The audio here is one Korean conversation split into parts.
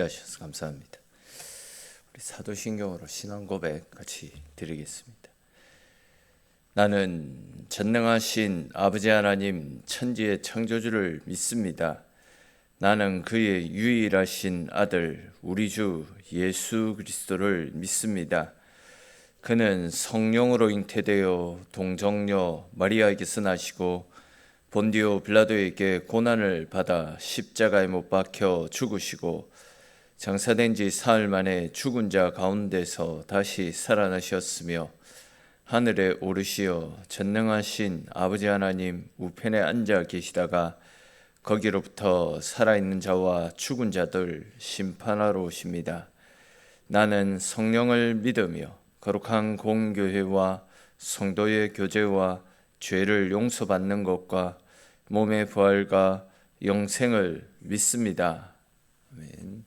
하셔서 감사합니다. 우리 사도신경으로 신앙 고백 같이 드리겠습니다. 나는 전능하신 아버지 하나님 천지의 창조주를 믿습니다. 나는 그의 유일하신 아들 우리 주 예수 그리스도를 믿습니다. 그는 성령으로 잉태되어 동정녀 마리아에게서 나시고 본디오 빌라도에게 고난을 받아 십자가에 못 박혀 죽으시고 장사된 지 사흘 만에 죽은 자 가운데서 다시 살아나셨으며 하늘에 오르시어 전능하신 아버지 하나님 우편에 앉아 계시다가 거기로부터 살아있는 자와 죽은 자들 심판하러 오십니다. 나는 성령을 믿으며 거룩한 공교회와 성도의 교제와 죄를 용서받는 것과 몸의 부활과 영생을 믿습니다. 아멘.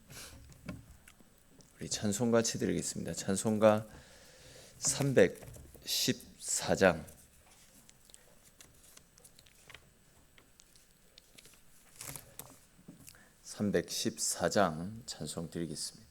우리 찬송 같이 드리겠습니다. 찬송가 314장 찬송 드리겠습니다.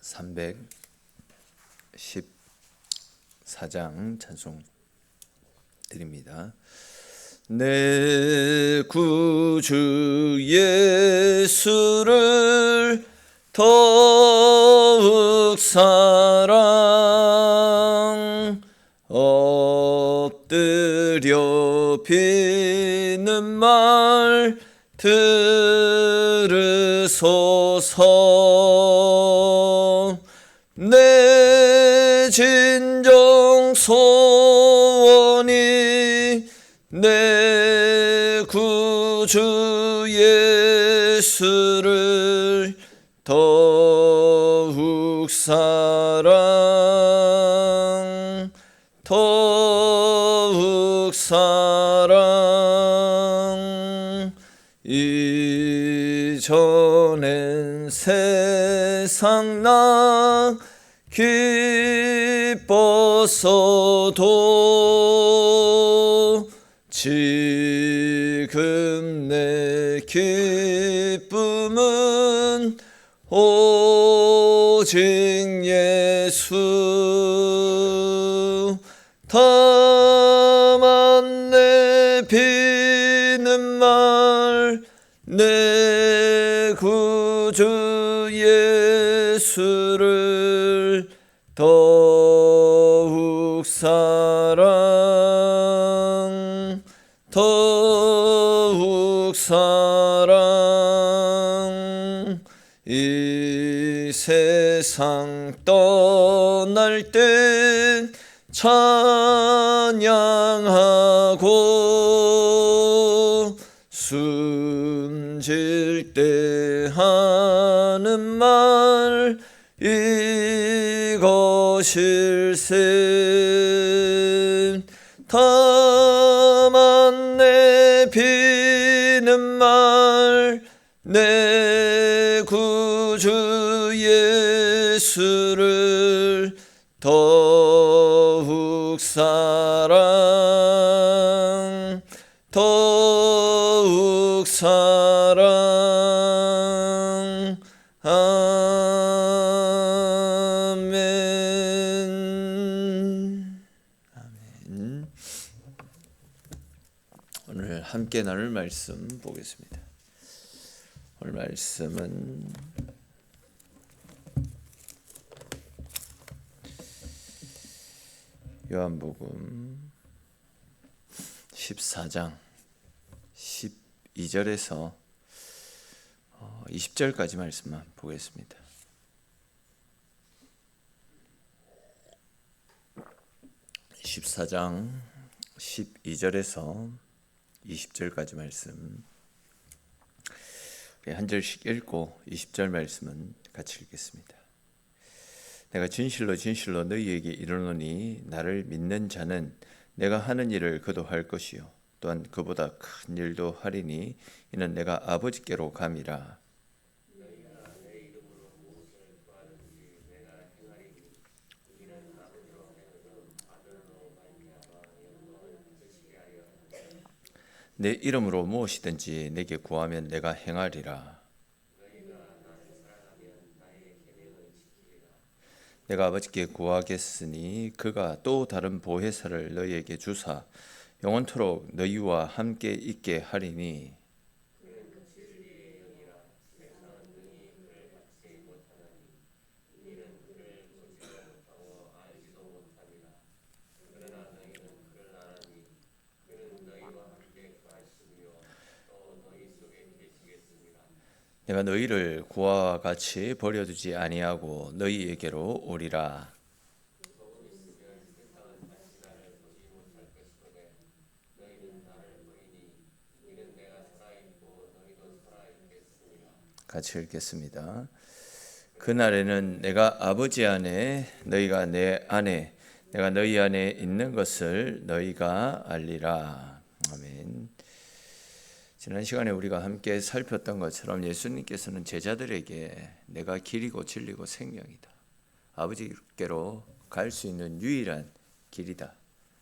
(314장) 찬송 드립니다. 내 구주 예수를 더욱 사랑 엎드려 비는 말 들으소서. 내 진정 소원이 내 구주 예수를 더욱 사랑 이전엔 세상 나 기뻤어도 지금 내 기쁨은 오직 예수. 다만 내 비는 말 내 구주 예수를 더욱 사랑 이 세상 떠날 때 찬양하고 숨질 때 하는 말 이것일세. 다만 내 비는 말 내 구주 예수를 더욱 사랑 아멘. 오늘 함께 나눌 말씀 보겠습니다. 오늘 말씀은 요한복음 14장 12절에서 20절까지 말씀만 보겠습니다. 14장 12절에서 20절까지 말씀 한 절씩 읽고 20절 말씀은 같이 읽겠습니다. 내가 진실로 진실로 너희에게 이르노니 나를 믿는 자는 내가 하는 일을 그도 할 것이요 또한 그보다 큰 일도 하리니 이는 내가 아버지께로 감이라. 내 이름으로 무엇이든지 내게 구하면 내가 행하리라. 내가 아버지께 구하겠으니 그가 또 다른 보혜사를 너희에게 주사 영원토록 너희와 함께 있게 하리니 내가 너희를 구와 같이 버려두지 아니하고 너희에게로 오리라. 같이 읽겠습니다. 그날에는 내가 아버지 안에 너희가 내 안에 내가 너희 안에 있는 것을 너희가 알리라. 아멘. 지난 시간에 우리가 함께 살폈던 것처럼 예수님께서는 제자들에게 내가 길이고 진리고 생명이다. 아버지께로 갈 수 있는 유일한 길이다.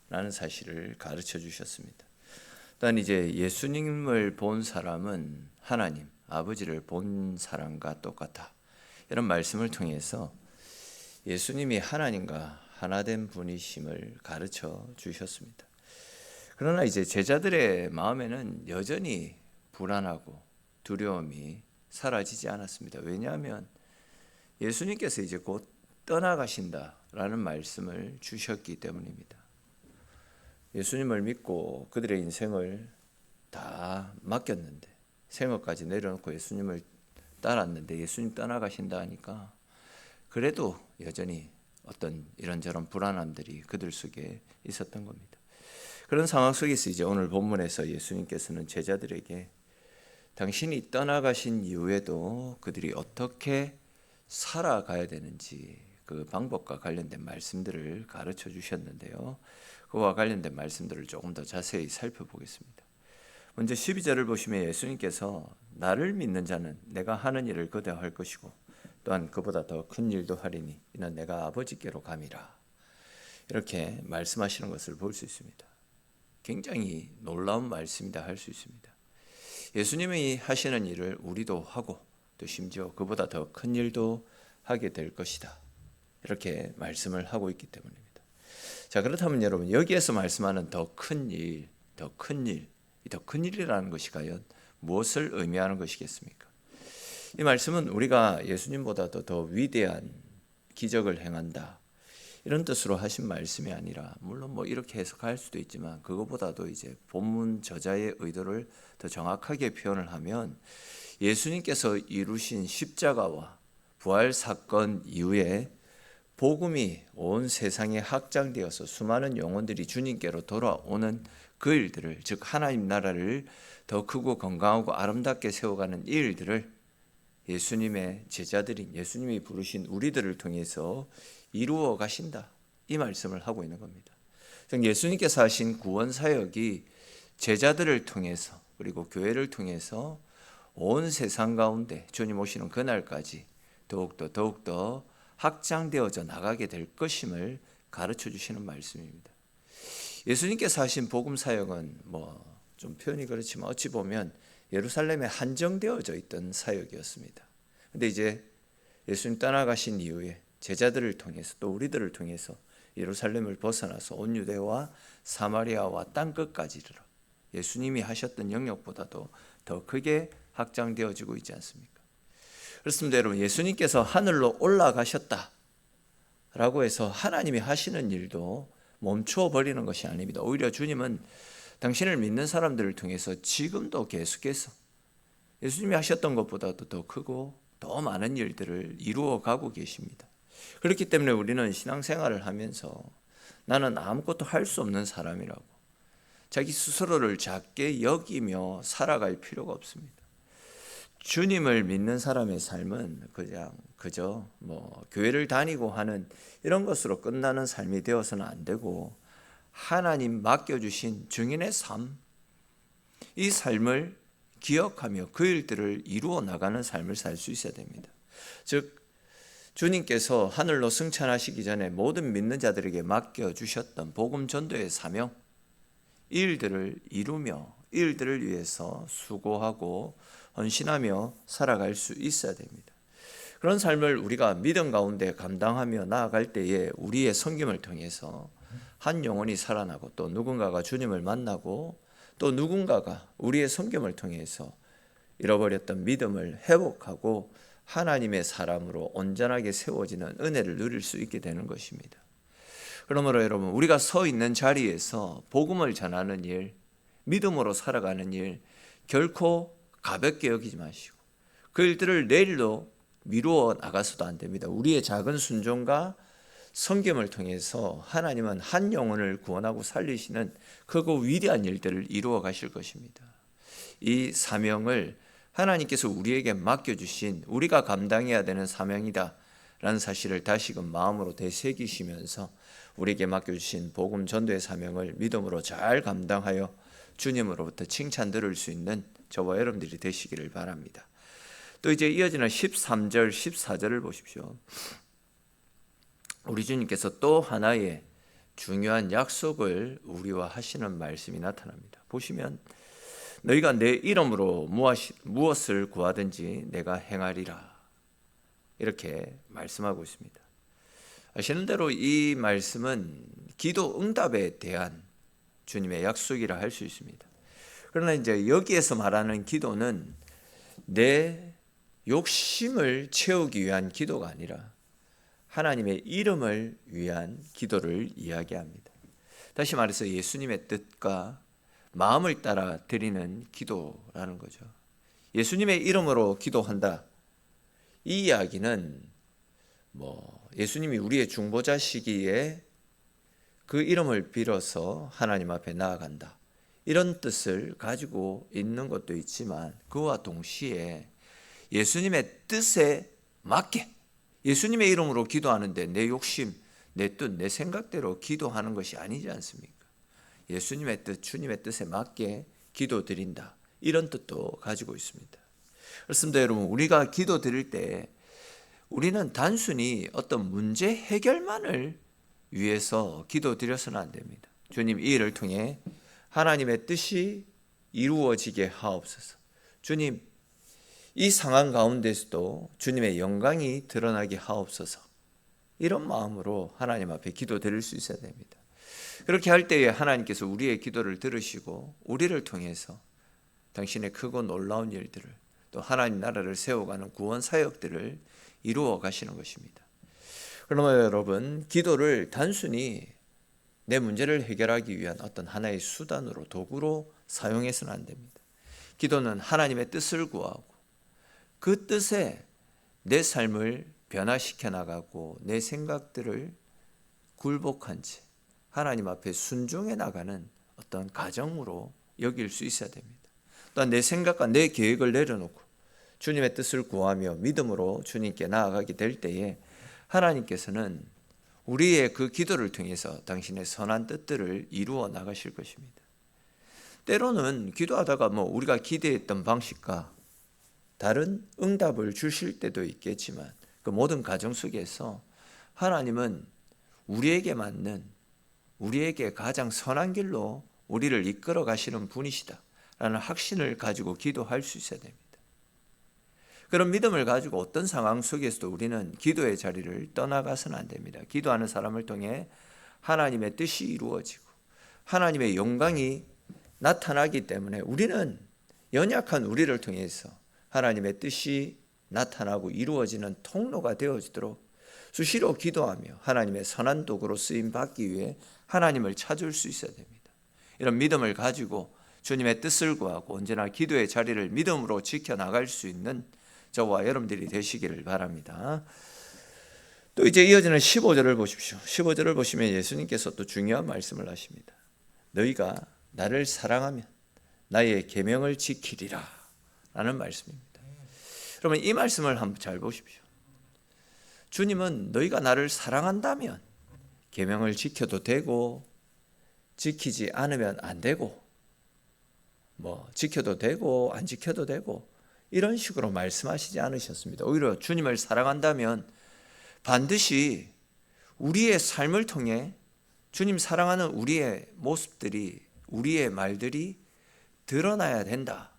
라는 사실을 가르쳐 주셨습니다. 또한 이제 예수님을 본 사람은 하나님, 아버지를 본 사람과 똑같다. 이런 말씀을 통해서 예수님이 하나님과 하나된 분이심을 가르쳐 주셨습니다. 그러나 이제 제자들의 마음에는 여전히 불안하고 두려움이 사라지지 않았습니다. 왜냐하면 예수님께서 이제 곧 떠나가신다라는 말씀을 주셨기 때문입니다. 예수님을 믿고 그들의 인생을 다 맡겼는데 생업까지 내려놓고 예수님을 따랐는데 예수님 떠나가신다 하니까 그래도 여전히 어떤 이런저런 불안함들이 그들 속에 있었던 겁니다. 그런 상황 속에서 이제 오늘 본문에서 예수님께서는 제자들에게 당신이 떠나가신 이후에도 그들이 어떻게 살아가야 되는지 그 방법과 관련된 말씀들을 가르쳐 주셨는데요. 그와 관련된 말씀들을 조금 더 자세히 살펴보겠습니다. 먼저 12절을 보시면 예수님께서 나를 믿는 자는 내가 하는 일을 그대로 할 것이고 또한 그보다 더 큰 일도 하리니 이는 내가 아버지께로 감이라. 이렇게 말씀하시는 것을 볼 수 있습니다. 굉장히 놀라운 말씀이다 할 수 있습니다. 예수님이 하시는 일을 우리도 하고 또 심지어 그보다 더 큰 일도 하게 될 것이다. 이렇게 말씀을 하고 있기 때문입니다. 자, 그렇다면 여러분 여기에서 말씀하는 더 큰 일, 더 큰 일, 이 더 큰 일이라는 것이 과연 무엇을 의미하는 것이겠습니까? 이 말씀은 우리가 예수님보다도 더 위대한 기적을 행한다 이런 뜻으로 하신 말씀이 아니라 물론 뭐 이렇게 해석할 수도 있지만 그것보다도 이제 본문 저자의 의도를 더 정확하게 표현을 하면 예수님께서 이루신 십자가와 부활 사건 이후에 복음이 온 세상에 확장되어서 수많은 영혼들이 주님께로 돌아오는 그 일들을, 즉 하나님 나라를 더 크고 건강하고 아름답게 세워가는 이 일들을 예수님의 제자들인 예수님이 부르신 우리들을 통해서 이루어 가신다. 이 말씀을 하고 있는 겁니다. 예수님께서 하신 구원 사역이 제자들을 통해서 그리고 교회를 통해서 온 세상 가운데 주님 오시는 그날까지 더욱더 확장되어져 나가게 될 것임을 가르쳐 주시는 말씀입니다. 예수님께서 하신 복음 사역은 좀 표현이 그렇지만 어찌 보면 예루살렘에 한정되어져 있던 사역이었습니다. 근데 이제 예수님 떠나가신 이후에 제자들을 통해서 또 우리들을 통해서 예루살렘을 벗어나서 온 유대와 사마리아와 땅 끝까지 이르러 예수님이 하셨던 영역보다도 더 크게 확장되어지고 있지 않습니까? 그렇습니다, 여러분. 예수님께서 하늘로 올라가셨다 라고 해서 하나님이 하시는 일도 멈춰 버리는 것이 아닙니다. 오히려 주님은 당신을 믿는 사람들을 통해서 지금도 계속해서 예수님이 하셨던 것보다도 더 크고 더 많은 일들을 이루어 가고 계십니다. 그렇기 때문에 우리는 신앙생활을 하면서 나는 아무것도 할 수 없는 사람이라고 자기 스스로를 작게 여기며 살아갈 필요가 없습니다. 주님을 믿는 사람의 삶은 그저 교회를 다니고 하는 이런 것으로 끝나는 삶이 되어서는 안 되고 하나님 맡겨주신 증인의 삶, 이 삶을 기억하며 그 일들을 이루어 나가는 삶을 살 수 있어야 됩니다. 즉 주님께서 하늘로 승천하시기 전에 모든 믿는 자들에게 맡겨주셨던 복음 전도의 사명, 이 일들을 이루며 이 일들을 위해서 수고하고 헌신하며 살아갈 수 있어야 됩니다. 그런 삶을 우리가 믿음 가운데 감당하며 나아갈 때에 우리의 섬김을 통해서 한 영혼이 살아나고 또 누군가가 주님을 만나고 또 누군가가 우리의 섬김을 통해서 잃어버렸던 믿음을 회복하고 하나님의 사람으로 온전하게 세워지는 은혜를 누릴 수 있게 되는 것입니다. 그러므로 여러분, 우리가 서 있는 자리에서 복음을 전하는 일, 믿음으로 살아가는 일 결코 가볍게 여기지 마시고 그 일들을 내일로 미루어 나가서도 안 됩니다. 우리의 작은 순종과 섬김을 통해서 하나님은 한 영혼을 구원하고 살리시는 크고 위대한 일들을 이루어 가실 것입니다. 이 사명을 하나님께서 우리에게 맡겨주신, 우리가 감당해야 되는 사명이다 라는 사실을 다시금 마음으로 되새기시면서 우리에게 맡겨주신 복음 전도의 사명을 믿음으로 잘 감당하여 주님으로부터 칭찬 들을 수 있는 저와 여러분들이 되시기를 바랍니다. 또 이제 이어지는 13절, 14절을 보십시오. 우리 주님께서 또 하나의 중요한 약속을 우리와 하시는 말씀이 나타납니다. 보시면 너희가 내 이름으로 무엇을 구하든지 내가 행하리라 이렇게 말씀하고 있습니다. 아시는 대로 이 말씀은 기도 응답에 대한 주님의 약속이라 할 수 있습니다. 그러나 이제 여기에서 말하는 기도는 내 욕심을 채우기 위한 기도가 아니라 하나님의 이름을 위한 기도를 이야기합니다. 다시 말해서 예수님의 뜻과 마음을 따라 드리는 기도라는 거죠. 예수님의 이름으로 기도한다. 이 이야기는 예수님이 우리의 중보자 시기에 그 이름을 빌어서 하나님 앞에 나아간다. 이런 뜻을 가지고 있는 것도 있지만 그와 동시에 예수님의 뜻에 맞게 예수님의 이름으로 기도하는데 내 욕심, 내 뜻, 내 생각대로 기도하는 것이 아니지 않습니까? 예수님의 뜻, 주님의 뜻에 맞게 기도드린다. 이런 뜻도 가지고 있습니다. 그렇습니다, 여러분. 우리가 기도드릴 때 우리는 단순히 어떤 문제 해결만을 위해서 기도드려서는 안 됩니다. 주님, 이 일을 통해 하나님의 뜻이 이루어지게 하옵소서. 주님, 이 상황 가운데서도 주님의 영광이 드러나게 하옵소서. 이런 마음으로 하나님 앞에 기도드릴 수 있어야 됩니다. 그렇게 할 때에 하나님께서 우리의 기도를 들으시고 우리를 통해서 당신의 크고 놀라운 일들을 또 하나님 나라를 세워가는 구원 사역들을 이루어 가시는 것입니다. 그러면 여러분, 기도를 단순히 내 문제를 해결하기 위한 어떤 하나의 수단으로, 도구로 사용해서는 안 됩니다. 기도는 하나님의 뜻을 구하고 그 뜻에 내 삶을 변화시켜 나가고 내 생각들을 굴복한 채 하나님 앞에 순종해 나가는 어떤 가정으로 여길 수 있어야 됩니다. 또한 내 생각과 내 계획을 내려놓고 주님의 뜻을 구하며 믿음으로 주님께 나아가게 될 때에 하나님께서는 우리의 그 기도를 통해서 당신의 선한 뜻들을 이루어 나가실 것입니다. 때로는 기도하다가 우리가 기대했던 방식과 다른 응답을 주실 때도 있겠지만 그 모든 과정 속에서 하나님은 우리에게 맞는, 우리에게 가장 선한 길로 우리를 이끌어 가시는 분이시다 라는 확신을 가지고 기도할 수 있어야 됩니다. 그런 믿음을 가지고 어떤 상황 속에서도 우리는 기도의 자리를 떠나가서는 안 됩니다. 기도하는 사람을 통해 하나님의 뜻이 이루어지고 하나님의 영광이 나타나기 때문에 우리는 연약한 우리를 통해서 하나님의 뜻이 나타나고 이루어지는 통로가 되어지도록 수시로 기도하며 하나님의 선한 도구로 쓰임 받기 위해 하나님을 찾을 수 있어야 됩니다. 이런 믿음을 가지고 주님의 뜻을 구하고 언제나 기도의 자리를 믿음으로 지켜나갈 수 있는 저와 여러분들이 되시기를 바랍니다. 또 이제 이어지는 15절을 보십시오. 15절을 보시면 예수님께서 또 중요한 말씀을 하십니다. 너희가 나를 사랑하면 나의 계명을 지키리라 라는 말씀입니다. 그러면 이 말씀을 한번 잘 보십시오. 주님은 너희가 나를 사랑한다면 계명을 지켜도 되고 지키지 않으면 안 되고 지켜도 되고 안 지켜도 되고 이런 식으로 말씀하시지 않으셨습니다. 오히려 주님을 사랑한다면 반드시 우리의 삶을 통해 주님 사랑하는 우리의 모습들이, 우리의 말들이 드러나야 된다.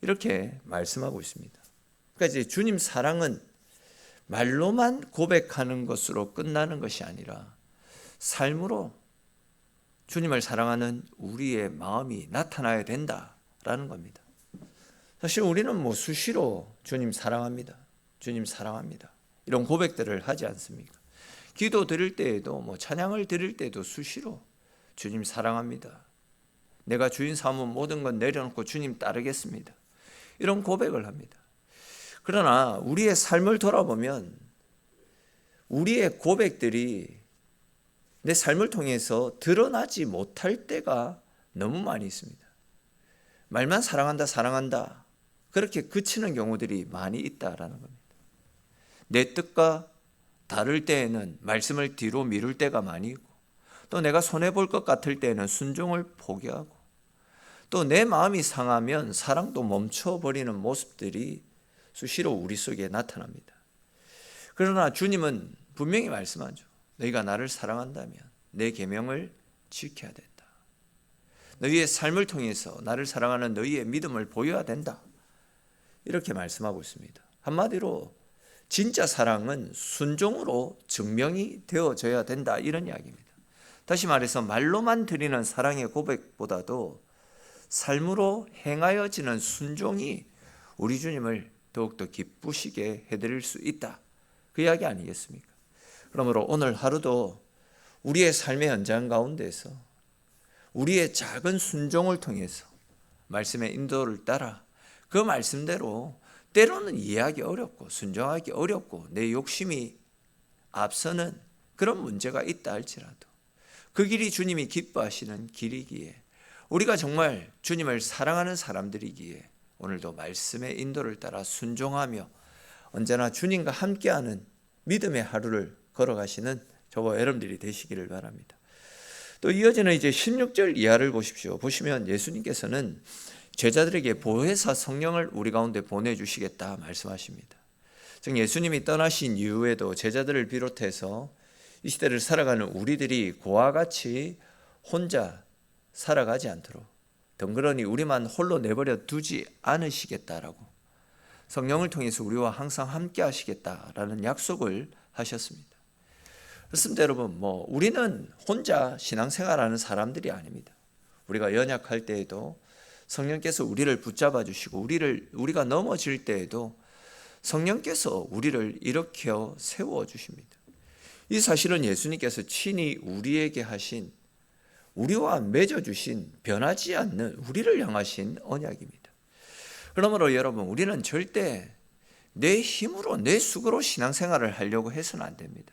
이렇게 말씀하고 있습니다. 그러니까 이제 주님 사랑은 말로만 고백하는 것으로 끝나는 것이 아니라 삶으로 주님을 사랑하는 우리의 마음이 나타나야 된다라는 겁니다. 사실 우리는 수시로 주님 사랑합니다. 주님 사랑합니다. 이런 고백들을 하지 않습니까? 기도 드릴 때에도 찬양을 드릴 때도 수시로 주님 사랑합니다. 내가 주인 삼은 모든 건 내려놓고 주님 따르겠습니다. 이런 고백을 합니다. 그러나 우리의 삶을 돌아보면 우리의 고백들이 내 삶을 통해서 드러나지 못할 때가 너무 많이 있습니다. 말만 사랑한다, 사랑한다. 그렇게 그치는 경우들이 많이 있다라는 겁니다. 내 뜻과 다를 때에는 말씀을 뒤로 미룰 때가 많이 있고, 또 내가 손해볼 것 같을 때에는 순종을 포기하고, 또 내 마음이 상하면 사랑도 멈춰버리는 모습들이 수시로 우리 속에 나타납니다. 그러나 주님은 분명히 말씀하죠. 너희가 나를 사랑한다면 내 계명을 지켜야 된다. 너희의 삶을 통해서 나를 사랑하는 너희의 믿음을 보여야 된다. 이렇게 말씀하고 있습니다. 한마디로 진짜 사랑은 순종으로 증명이 되어져야 된다, 이런 이야기입니다. 다시 말해서 말로만 드리는 사랑의 고백보다도 삶으로 행하여지는 순종이 우리 주님을 더욱더 기쁘시게 해드릴 수 있다, 그 이야기 아니겠습니까? 그러므로 오늘 하루도 우리의 삶의 현장 가운데서 우리의 작은 순종을 통해서 말씀의 인도를 따라 그 말씀대로 때로는 이해하기 어렵고 순종하기 어렵고 내 욕심이 앞서는 그런 문제가 있다 할지라도 그 길이 주님이 기뻐하시는 길이기에 우리가 정말 주님을 사랑하는 사람들이기에 오늘도 말씀의 인도를 따라 순종하며 언제나 주님과 함께하는 믿음의 하루를 걸어가시는 저와 여러분들이 되시기를 바랍니다. 또 이어지는 이제 16절 이하를 보십시오. 보시면 예수님께서는 제자들에게 보혜사 성령을 우리 가운데 보내주시겠다 말씀하십니다. 즉 예수님이 떠나신 이후에도 제자들을 비롯해서 이 시대를 살아가는 우리들이 그와 같이 혼자 살아가지 않도록 덩그러니 우리만 홀로 내버려 두지 않으시겠다라고 성령을 통해서 우리와 항상 함께 하시겠다라는 약속을 하셨습니다. 그렇습니다 여러분. 우리는 혼자 신앙생활하는 사람들이 아닙니다. 우리가 연약할 때에도 성령께서 우리를 붙잡아 주시고 우리가 넘어질 때에도 성령께서 우리를 일으켜 세워 주십니다. 이 사실은 예수님께서 친히 우리에게 하신 우리와 맺어 주신 변하지 않는 우리를 향하신 언약입니다. 그러므로 여러분 우리는 절대 내 힘으로 내 수고로 신앙생활을 하려고 해서는 안 됩니다.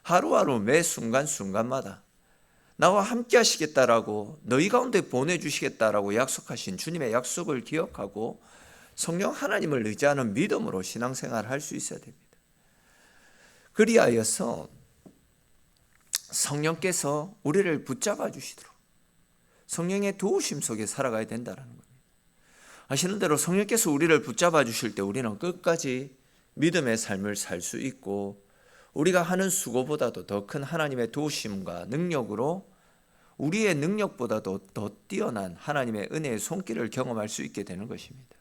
하루하루 매 순간순간마다 나와 함께 하시겠다라고 너희 가운데 보내주시겠다라고 약속하신 주님의 약속을 기억하고 성령 하나님을 의지하는 믿음으로 신앙생활을 할 수 있어야 됩니다. 그리하여서 성령께서 우리를 붙잡아 주시도록 성령의 도우심 속에 살아가야 된다는 겁니다. 아시는 대로 성령께서 우리를 붙잡아 주실 때 우리는 끝까지 믿음의 삶을 살 수 있고 우리가 하는 수고보다도 더 큰 하나님의 도우심과 능력으로 우리의 능력보다도 더 뛰어난 하나님의 은혜의 손길을 경험할 수 있게 되는 것입니다.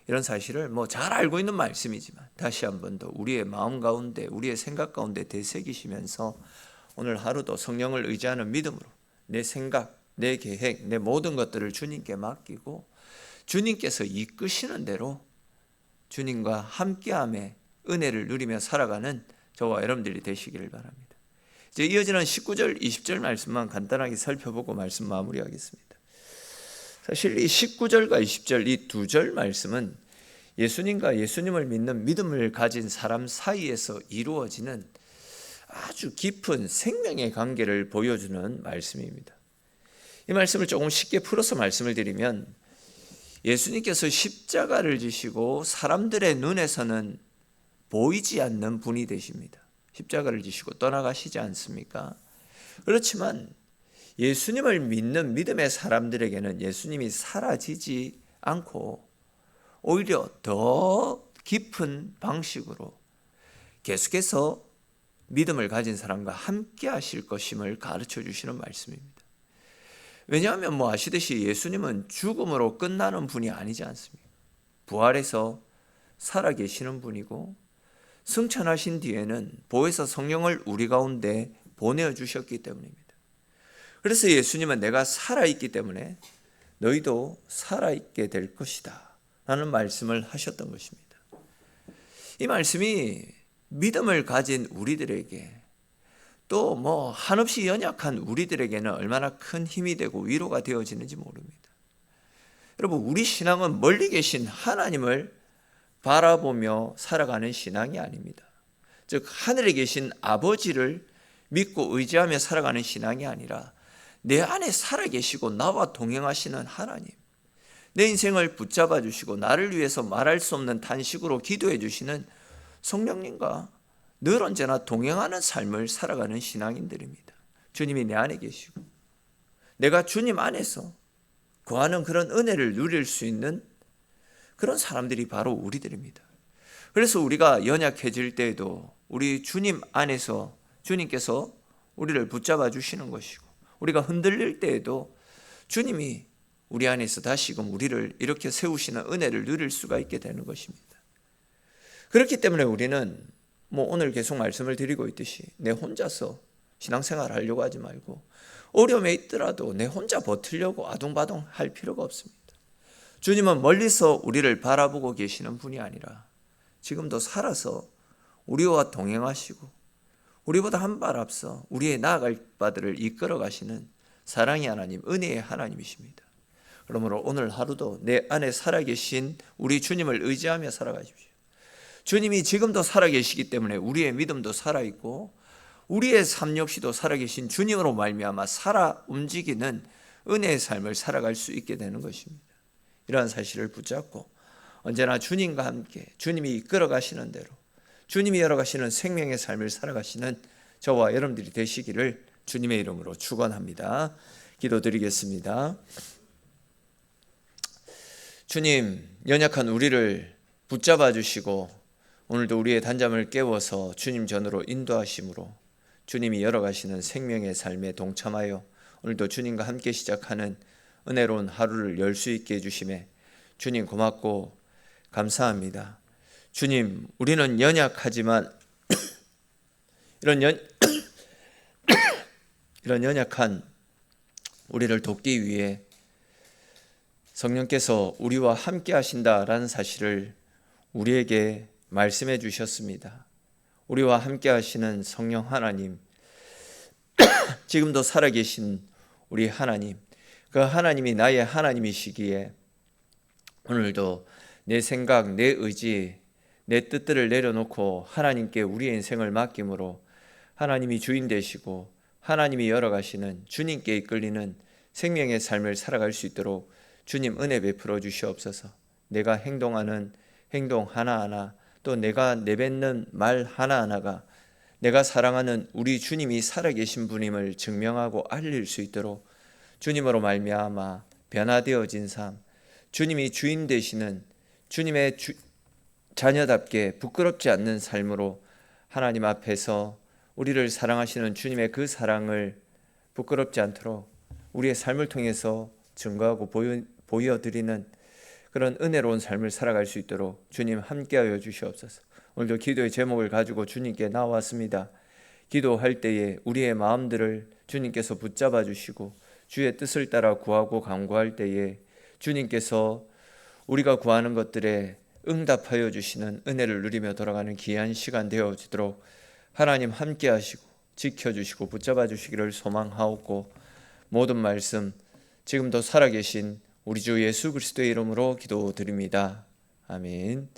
이런 사실을 잘 알고 있는 말씀이지만 다시 한 번 더 우리의 마음 가운데 우리의 생각 가운데 되새기시면서 오늘 하루도 성령을 의지하는 믿음으로 내 생각, 내 계획, 내 모든 것들을 주님께 맡기고 주님께서 이끄시는 대로 주님과 함께함의 은혜를 누리며 살아가는 저와 여러분들이 되시기를 바랍니다. 이제 이어지는 19절, 20절 말씀만 간단하게 살펴보고 말씀 마무리하겠습니다. 사실 이 19절과 20절 이 두 절 말씀은 예수님과 예수님을 믿는 믿음을 가진 사람 사이에서 이루어지는 아주 깊은 생명의 관계를 보여주는 말씀입니다. 이 말씀을 조금 쉽게 풀어서 말씀을 드리면 예수님께서 십자가를 지시고 사람들의 눈에서는 보이지 않는 분이 되십니다. 십자가를 지시고 떠나가시지 않습니까? 그렇지만 예수님을 믿는 믿음의 사람들에게는 예수님이 사라지지 않고 오히려 더 깊은 방식으로 계속해서 믿음을 가진 사람과 함께 하실 것임을 가르쳐 주시는 말씀입니다. 왜냐하면 뭐 아시듯이 예수님은 죽음으로 끝나는 분이 아니지 않습니까? 부활해서 살아계시는 분이고 승천하신 뒤에는 보혜사 성령을 우리 가운데 보내주셨기 때문입니다. 그래서 예수님은 내가 살아있기 때문에 너희도 살아있게 될 것이다 라는 말씀을 하셨던 것입니다. 이 말씀이 믿음을 가진 우리들에게 또 뭐 한없이 연약한 우리들에게는 얼마나 큰 힘이 되고 위로가 되어지는지 모릅니다. 여러분, 우리 신앙은 멀리 계신 하나님을 바라보며 살아가는 신앙이 아닙니다. 즉 하늘에 계신 아버지를 믿고 의지하며 살아가는 신앙이 아니라 내 안에 살아계시고 나와 동행하시는 하나님, 내 인생을 붙잡아 주시고 나를 위해서 말할 수 없는 탄식으로 기도해 주시는 성령님과 늘 언제나 동행하는 삶을 살아가는 신앙인들입니다. 주님이 내 안에 계시고 내가 주님 안에서 구하는 그런 은혜를 누릴 수 있는 그런 사람들이 바로 우리들입니다. 그래서 우리가 연약해질 때에도 우리 주님 안에서 주님께서 우리를 붙잡아 주시는 것이고, 우리가 흔들릴 때에도 주님이 우리 안에서 다시금 우리를 이렇게 세우시는 은혜를 누릴 수가 있게 되는 것입니다. 그렇기 때문에 우리는 오늘 계속 말씀을 드리고 있듯이 내 혼자서 신앙생활 하려고 하지 말고 어려움에 있더라도 내 혼자 버티려고 아둥바둥 할 필요가 없습니다. 주님은 멀리서 우리를 바라보고 계시는 분이 아니라 지금도 살아서 우리와 동행하시고 우리보다 한 발 앞서 우리의 나아갈 바들을 이끌어 가시는 사랑의 하나님, 은혜의 하나님이십니다. 그러므로 오늘 하루도 내 안에 살아계신 우리 주님을 의지하며 살아가십시오. 주님이 지금도 살아계시기 때문에 우리의 믿음도 살아있고 우리의 삶 역시도 살아계신 주님으로 말미암아 살아 움직이는 은혜의 삶을 살아갈 수 있게 되는 것입니다. 이러한 사실을 붙잡고 언제나 주님과 함께 주님이 이끌어 가시는 대로 주님이 열어가시는 생명의 삶을 살아가시는 저와 여러분들이 되시기를 주님의 이름으로 축원합니다. 기도드리겠습니다. 주님, 연약한 우리를 붙잡아 주시고 오늘도 우리의 단잠을 깨워서 주님 전으로 인도하심으로 주님이 열어가시는 생명의 삶에 동참하여 오늘도 주님과 함께 시작하는 은혜로운 하루를 열 수 있게 해주심에 주님 고맙고 감사합니다. 주님, 우리는 연약하지만 이런 연약한 우리를 돕기 위해 성령께서 우리와 함께 하신다라는 사실을 우리에게 말씀해 주셨습니다. 우리와 함께 하시는 성령 하나님, 지금도 살아계신 우리 하나님, 그 하나님이 나의 하나님이시기에 오늘도 내 생각, 내 의지, 내 뜻들을 내려놓고 하나님께 우리의 인생을 맡김으로 하나님이 주인 되시고 하나님이 열어가시는 주님께 이끌리는 생명의 삶을 살아갈 수 있도록 주님 은혜 베풀어 주시옵소서. 내가 행동하는 행동 하나하나, 또 내가 내뱉는 말 하나하나가 내가 사랑하는 우리 주님이 살아계신 분임을 증명하고 알릴 수 있도록 주님으로 말미암아 변화되어진 삶, 주님이 주인 되시는 주님의 자녀답게 부끄럽지 않는 삶으로 하나님 앞에서 우리를 사랑하시는 주님의 그 사랑을 부끄럽지 않도록 우리의 삶을 통해서 증거하고 보여드리는 그런 은혜로운 삶을 살아갈 수 있도록 주님 함께하여 주시옵소서. 오늘도 기도의 제목을 가지고 주님께 나왔습니다. 기도할 때에 우리의 마음들을 주님께서 붙잡아 주시고 주의 뜻을 따라 구하고 간구할 때에 주님께서 우리가 구하는 것들에 응답하여 주시는 은혜를 누리며 돌아가는 귀한 시간 되어지도록 하나님 함께 하시고 지켜주시고 붙잡아 주시기를 소망하옵고, 모든 말씀 지금도 살아계신 우리 주 예수 그리스도의 이름으로 기도드립니다. 아멘.